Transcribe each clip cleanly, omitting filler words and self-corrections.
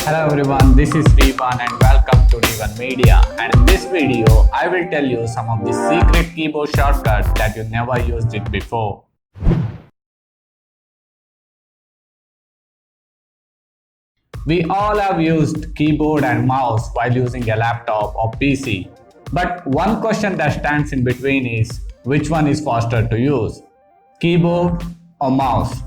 Hello everyone, this is Vivan and welcome to D1 Media. And in this video, I will tell you some of the secret keyboard shortcuts that you never used it before. We all have used keyboard and mouse while using a laptop or PC. But one question that stands in between is which one is faster to use? Keyboard or mouse?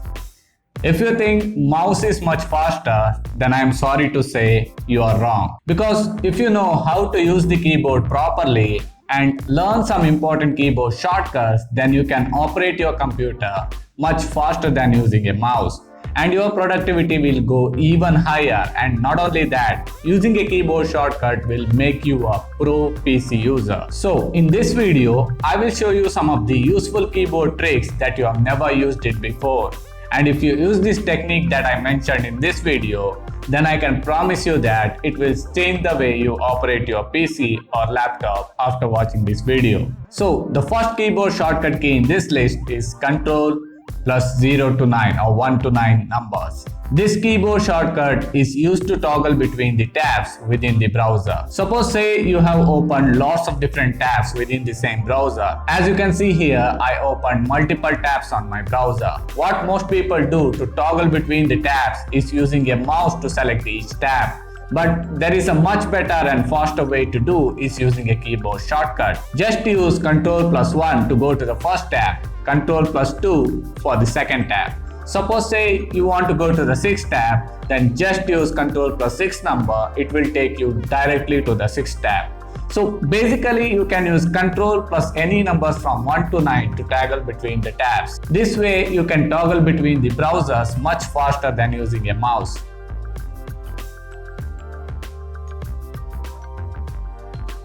If you think mouse is much faster, then I am sorry to say you are wrong. Because if you know how to use the keyboard properly and learn some important keyboard shortcuts, then you can operate your computer much faster than using a mouse. And your productivity will go even higher, and not only that, using a keyboard shortcut will make you a pro PC user. So in this video, I will show you some of the useful keyboard tricks that you have never used it before. And if you use this technique that I mentioned in this video, then I can promise you that it will change the way you operate your PC or laptop after watching this video. So the first keyboard shortcut key in this list is Ctrl plus 0 to 9 or 1 to 9 numbers. This keyboard shortcut is used to toggle between the tabs within the browser. Suppose say you have opened lots of different tabs within the same browser. As you can see here, I opened multiple tabs on my browser. What most people do to toggle between the tabs is using a mouse to select each tab. But there is a much better and faster way to do is using a keyboard shortcut. Just use Ctrl plus 1 to go to the first tab, Ctrl plus 2 for the second tab. Suppose say you want to go to the 6th tab, then just use Ctrl plus 6 number, it will take you directly to the 6th tab. So basically you can use Ctrl plus any numbers from 1 to 9 to toggle between the tabs. This way you can toggle between the browsers much faster than using a mouse.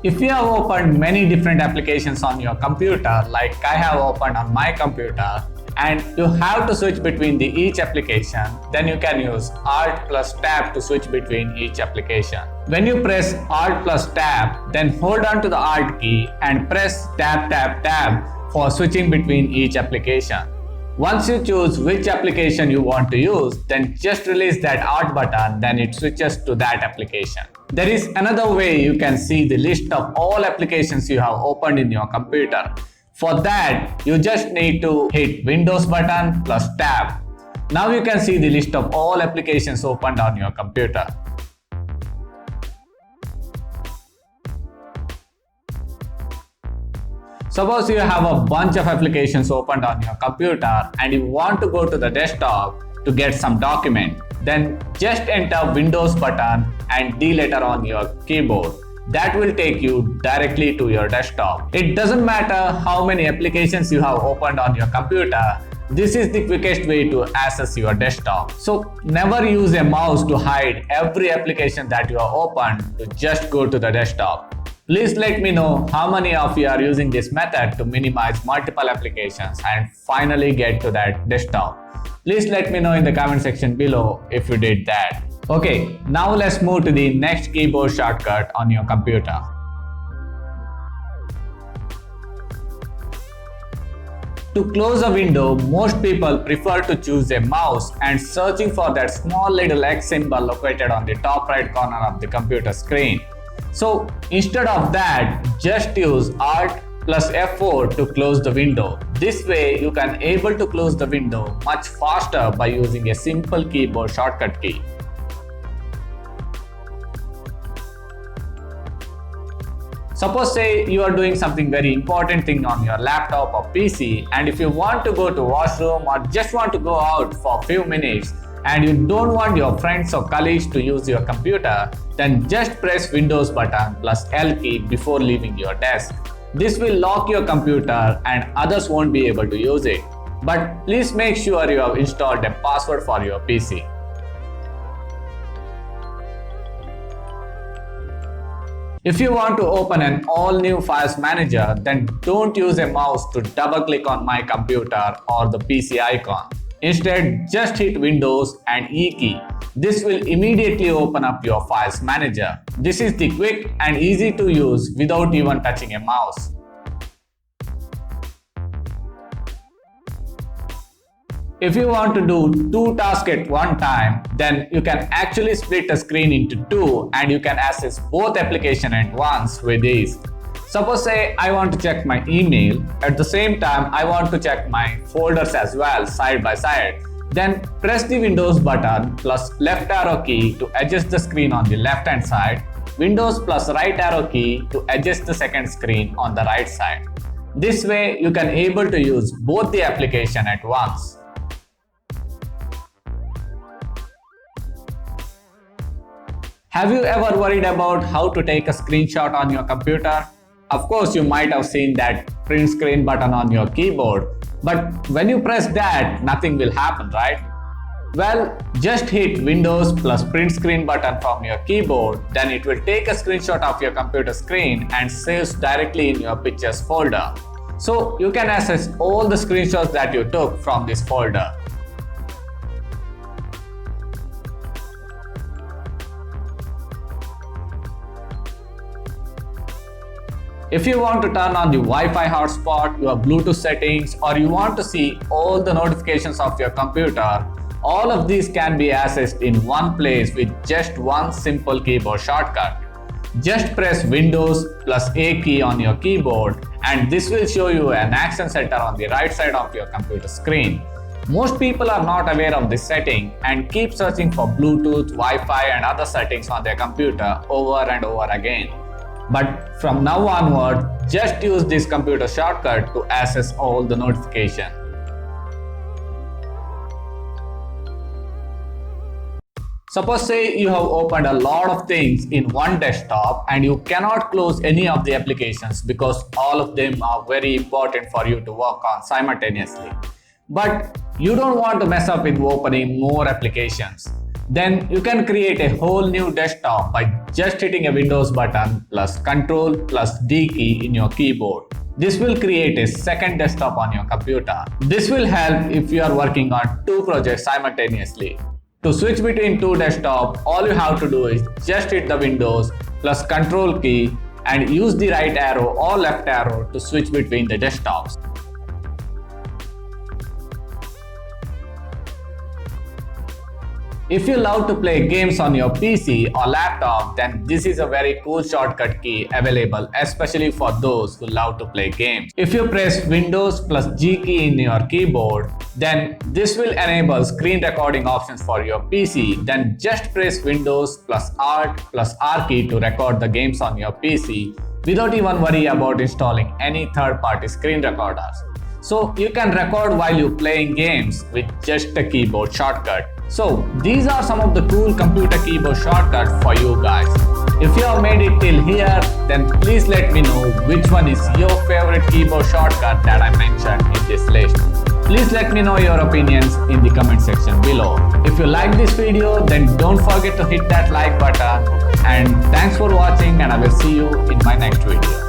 If you have opened many different applications on your computer, like I have opened on my computer, and you have to switch between each application, then you can use Alt plus Tab to switch between each application. When you press Alt plus Tab, then hold on to the Alt key and press Tab Tab Tab for switching between each application. Once you choose which application you want to use, then just release that Alt button, then it switches to that application. There is another way you can see the list of all applications you have opened in your computer. For that, you just need to hit Windows button plus Tab. Now you can see the list of all applications opened on your computer. Suppose you have a bunch of applications opened on your computer and you want to go to the desktop to get some document. Then just enter Windows button and D letter on your keyboard. That will take you directly to your desktop. It doesn't matter how many applications you have opened on your computer. This is the quickest way to access your desktop. So never use a mouse to hide every application that you have opened to just go to the desktop. Please let me know how many of you are using this method to minimize multiple applications and finally get to that desktop. Please let me know in the comment section below if you did that. Okay, now let's move to the next keyboard shortcut on your computer. To close a window, most people prefer to choose a mouse and searching for that small little X symbol located on the top right corner of the computer screen. So instead of that, just use Alt plus F4 to close the window. This way you can able to close the window much faster by using a simple keyboard shortcut key. Suppose say you are doing something very important thing on your laptop or PC, and if you want to go to washroom or just want to go out for a few minutes and you don't want your friends or colleagues to use your computer, then just press Windows button plus L key before leaving your desk. This will lock your computer and others won't be able to use it. But please make sure you have installed a password for your PC. If you want to open an all-new files manager, then don't use a mouse to double-click on my computer or the PC icon. Instead, just hit Windows and E key. This will immediately open up your files manager. This is the quick and easy to use without even touching a mouse. If you want to do two tasks at one time, then you can actually split a screen into two and you can access both applications at once with ease. Suppose say I want to check my email, at the same time I want to check my folders as well side by side. Then press the Windows button plus left arrow key to adjust the screen on the left hand side, Windows plus right arrow key to adjust the second screen on the right side. This way you can able to use both the application at once. Have you ever worried about how to take a screenshot on your computer? Of course, you might have seen that print screen button on your keyboard, but when you press that, nothing will happen, right? Well, just hit Windows plus print screen button from your keyboard, then it will take a screenshot of your computer screen and saves directly in your pictures folder. So you can access all the screenshots that you took from this folder. If you want to turn on the Wi-Fi hotspot, your Bluetooth settings, or you want to see all the notifications of your computer, all of these can be accessed in one place with just one simple keyboard shortcut. Just press Windows plus A key on your keyboard and this will show you an action center on the right side of your computer screen. Most people are not aware of this setting and keep searching for Bluetooth, Wi-Fi and other settings on their computer over and over again. But from now onward, just use this computer shortcut to access all the notifications. Suppose say you have opened a lot of things in one desktop and you cannot close any of the applications because all of them are very important for you to work on simultaneously. But you don't want to mess up with opening more applications. Then you can create a whole new desktop by just hitting a Windows button plus Ctrl plus D key in your keyboard. This will create a second desktop on your computer. This will help if you are working on two projects simultaneously. To switch between two desktops, all you have to do is just hit the Windows plus Ctrl key and use the right arrow or left arrow to switch between the desktops. If you love to play games on your PC or laptop, then this is a very cool shortcut key available, especially for those who love to play games. If you press Windows plus G key in your keyboard, then this will enable screen recording options for your PC. Then just press Windows plus Alt plus R key to record the games on your PC without even worry about installing any third-party screen recorders. So you can record while you're playing games with just a keyboard shortcut. So these are some of the cool computer keyboard shortcuts for you guys. If you have made it till here, then please let me know which one is your favorite keyboard shortcut that I mentioned in this list. Please let me know your opinions in the comment section below. If you like this video, then don't forget to hit that like button. And thanks for watching and I will see you in my next video.